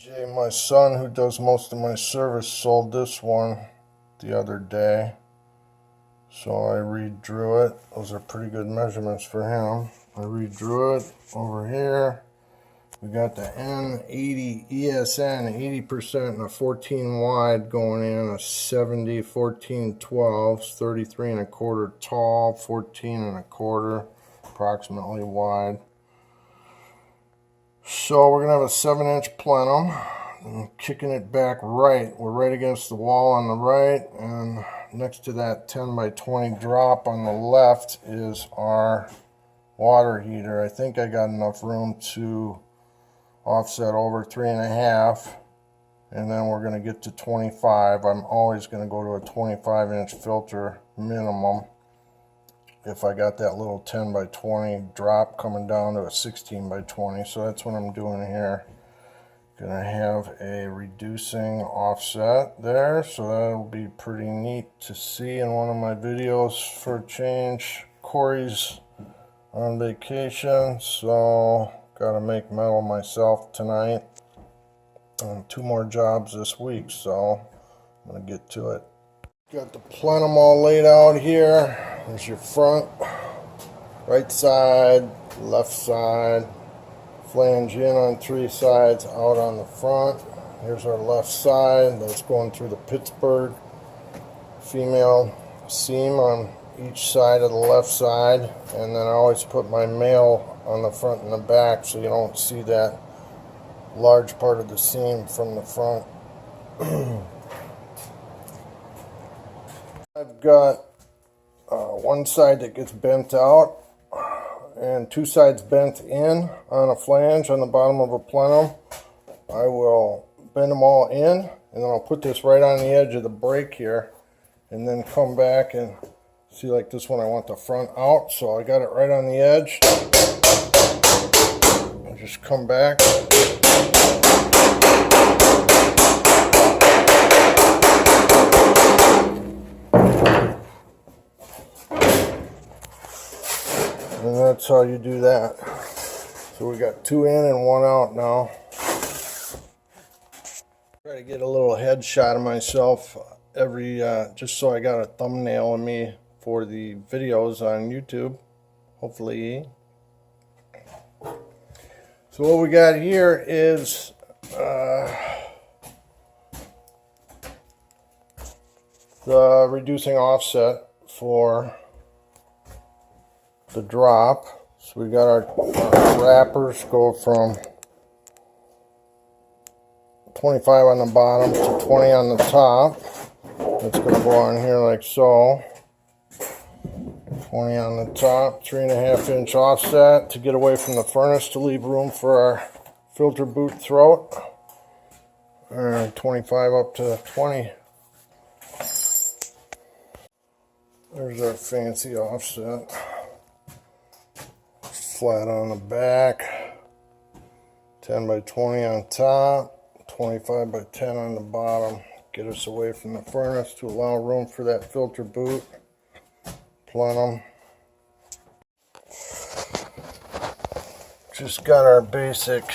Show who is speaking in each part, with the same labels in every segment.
Speaker 1: My son, who does most of my service, sold this one the other day, so I redrew it. Those are pretty good measurements for him. I redrew it over here. We got the N80 ESN 80% and a 14 wide going in, a 70 14 12, 33 and a quarter tall, 14 and a quarter approximately wide. So we're gonna have a 7-inch plenum. I'm kicking it back right. We're right against the wall on the right, and next to that 10 by 20 drop on the left is our water heater. I think I got enough room to offset over 3.5, and then we're going to get to 25. I'm always going to go to a 25-inch filter minimum if I got that little 10 by 20 drop coming down to a 16 by 20. So that's what I'm doing here. Gonna have a reducing offset there, so that'll be pretty neat to see in one of my videos for a change. Corey's on vacation, so gotta make metal myself tonight. And 2 more jobs this week, so I'm gonna get to it. Got the plenum all laid out here. There's your front, right side, left side, flange in on 3 sides, out on the front. Here's our left side. That's going through the Pittsburgh female seam on each side of the left side. And then I always put my male on the front and the back so you don't see that large part of the seam from the front. I've got one side that gets bent out and 2 sides bent in on a flange on the bottom of a plenum. I will bend them all in, and then I'll put this right on the edge of the break here, and then come back and see, like this one I want the front out, so I got it right on the edge. I'll just come back. And that's how you do that. So we got 2 in and 1 out now. Try to get a little headshot of myself every, just so I got a thumbnail of me for the videos on YouTube, hopefully. So what we got here is the reducing offset for the drop. So we got our wrappers go from 25 on the bottom to 20 on the top. That's going to go on here like so. 20 on the top, 3.5-inch offset to get away from the furnace to leave room for our filter boot throat. And 25 up to 20. There's our fancy offset. Flat on the back, 10 by 20 on top, 25 by 10 on the bottom. Get us away from the furnace to allow room for that filter boot plenum. Just got our basic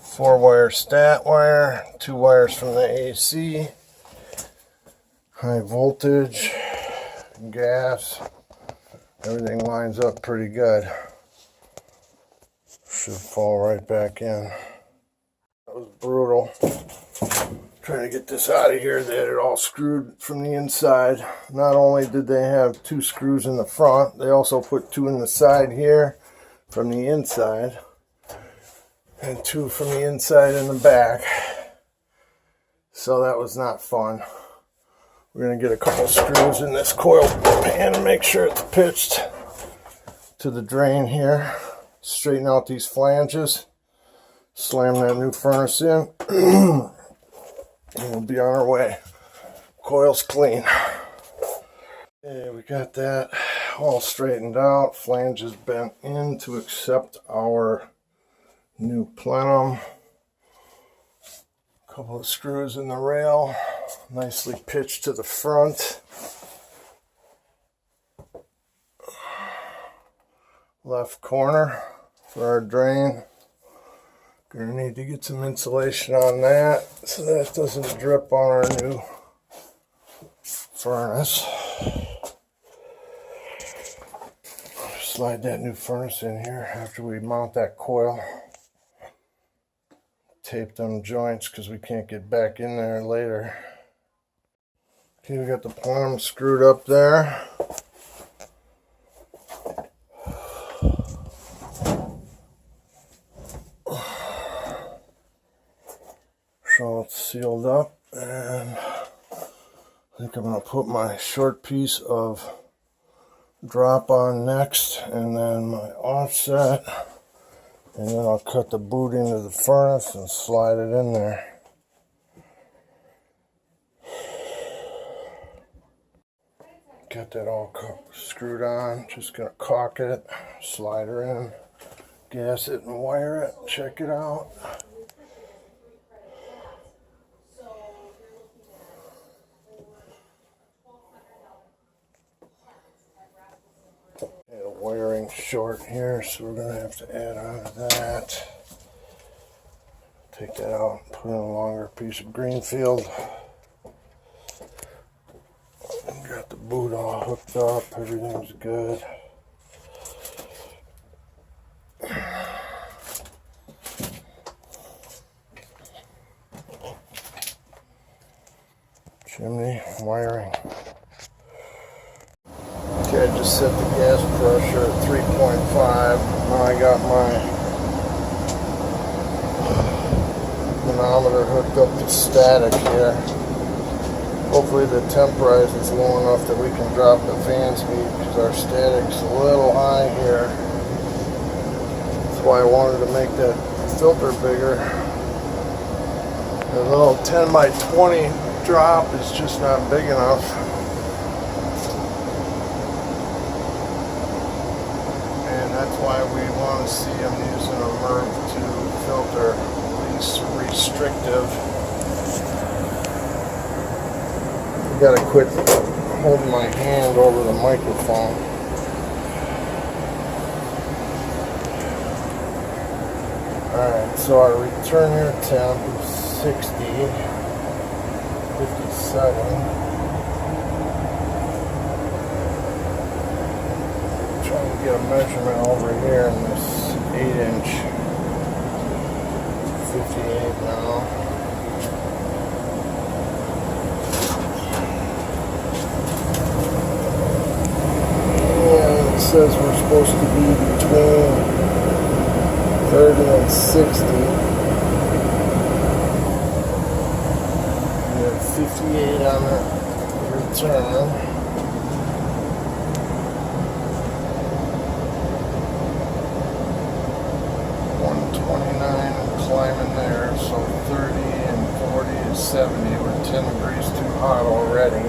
Speaker 1: 4-wire stat wire, 2 wires from the AC, high voltage, gas. Everything lines up pretty good. Should fall right back in. That was brutal. Trying to get this out of here. They had it all screwed from the inside. Not only did they have 2 screws in the front, they also put 2 in the side here from the inside, and 2 from the inside in the back. So that was not fun. We're going to get a couple screws in this coil pan to make sure it's pitched to the drain here. Straighten out these flanges, slam that new furnace in, and we'll be on our way. Coil's clean. Okay, we got that all straightened out. Flanges bent in to accept our new plenum. A couple of screws in the rail, nicely pitched to the front. Left corner for our drain. Gonna need to get some insulation on that so that doesn't drip on our new furnace. Slide that new furnace in here after we mount that coil. Tape them joints because we can't get back in there later. Okay, we got the plenum screwed up there. So it's sealed up, and I think I'm going to put my short piece of drop on next, and then my offset, and then I'll cut the boot into the furnace and slide it in there. Got that all screwed on. Just going to caulk it, slide her in, gas it and wire it, check it out. Wiring short here, so we're going to have to add on to that. Take that out, put in a longer piece of Greenfield. Got the boot all hooked up, everything's good. Chimney wiring. Okay, I just set the gas pressure at 3.5. Now I got my manometer hooked up to static here. Hopefully the temp rise is low enough that we can drop the fan speed because our static's a little high here. That's why I wanted to make that filter bigger. The little 10 by 20 drop is just not big enough. That's why we want to see them using a MERV to filter, least restrictive. You gotta quit holding my hand over the microphone. Alright, so our return air temp is 60, 57. Get a measurement over here in this 8-inch 58 now. And it says we're supposed to be between 30 and 60. We have 58 on the return. 29 and climbing there, so 30 and 40 is 70. We're 10 degrees too hot already.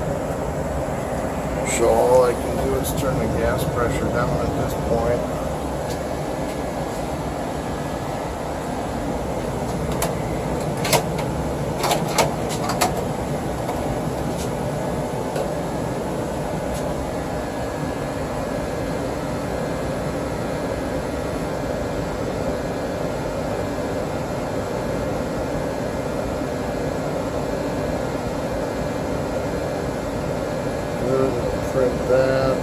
Speaker 1: So all I can do is turn the gas pressure down at this point. Print that.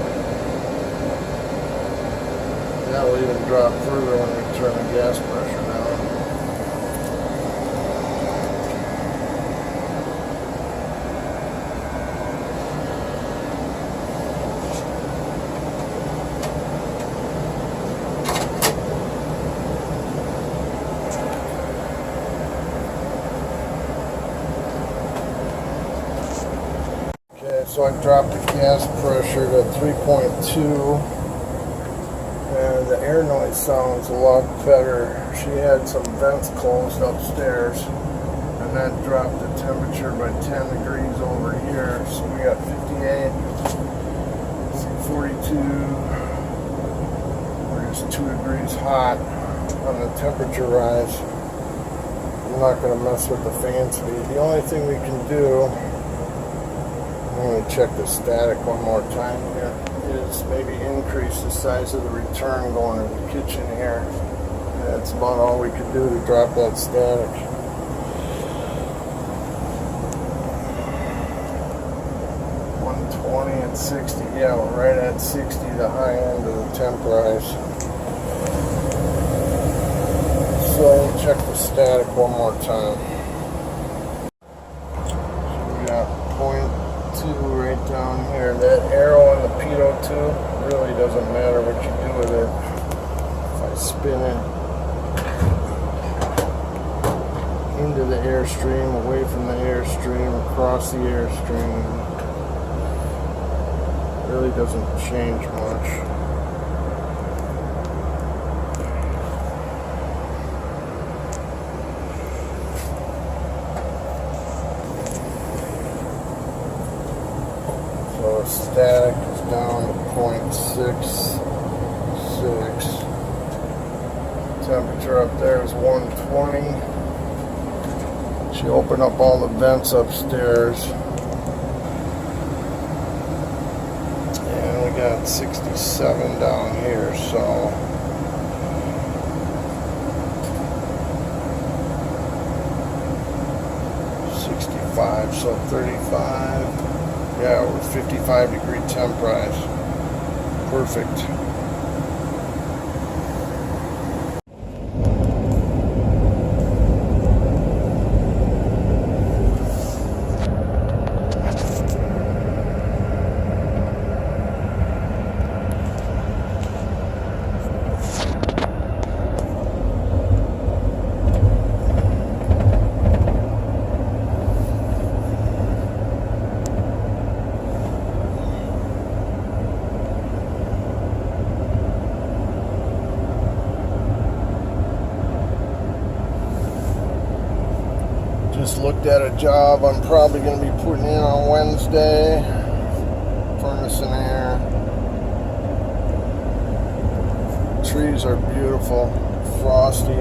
Speaker 1: That will even drop further when we turn the gas pressure down. So I dropped the gas pressure to 3.2, and the air noise sounds a lot better. She had some vents closed upstairs, and that dropped the temperature by 10 degrees over here. So we got 58, 42, we're just 2 degrees hot on the temperature rise. I'm not going to mess with the fan speed. The only thing we can do, I'm going to check the static one more time here, is maybe increase the size of the return going to the kitchen here. And That's about all we could do to drop that static. And 60, yeah, we're right at 60, the high end of the temp rise. So we'll check the static one more time. So we got 0.2 right down here. That arrow on the pitot tube really doesn't matter what you do with it. If I spin it into the airstream, away from the airstream, across the airstream, really doesn't change much. So static is down to 0.66. Temperature up there is 120. She opened up all the vents upstairs. Got 67 down here, so so 35. Yeah, we're 55-degree temp rise. Perfect. Just looked at a job I'm probably going to be putting in on Wednesday. Furnace and air. Trees are beautiful, frosty.